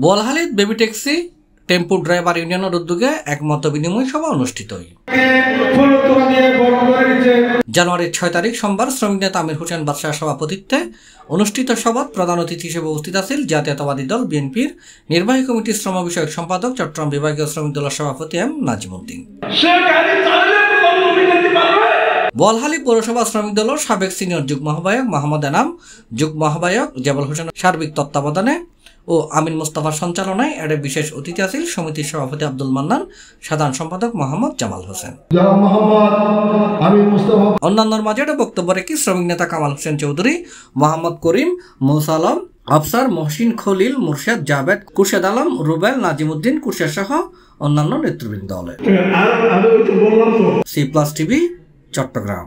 বোয়ালখালীত baby taxi tempo driver ইউনিয়নের উদ্যোগে এক মত বিনিময় সভা অনুষ্ঠিত হয়। জানুয়ারির 6 তারিখ সোমবার শ্রমিক নেতা আমির হোসেন বাদশাহ সভাপতিত্বে অনুষ্ঠিত সভাত প্রধান অতিথি হিসেবে উপস্থিত আছেন জাতীয়তাবাদী দল বিএনপির নির্বাহী কমিটির শ্রম বিষয়ক সম্পাদক চট্টগ্রাম বিভাগীয় শ্রমিক দলের সভাপতি এম নাজিমুদ্দিন। বোয়ালখালী পৌরসভা শ্রমিক দলের সাবেক সিনিয়র যুগ্ম আহ্বায়ক মোহাম্মদ এনাম, যুগ্ম আহ্বায়ক জেবল হোসেন সার্বিক তত্ত্বাবধানে ও আমিন মুস্তাফার সঞ্চালনায় এর বিশেষ অতিথি আছেন সমিতির সভাপতি আব্দুল মান্নান, সাধারণ সম্পাদক মোহাম্মদ জামাল হোসেন। অন্যান্যর মাঝে বক্তব্য রেখে শ্রমিক নেতা কামাল হোসেন চৌধুরী, মোহাম্মদ করিম, মুসা আলম, আফসার, মহসিন, খলিল, মুর্শেদ, জাভেদ, কুরশেদ আলম, রুবেল, নাজিমুদ্দিন, কুরশেদ সহ অন্যান্য নেতৃবৃন্দ। C+ TV, Chittagong.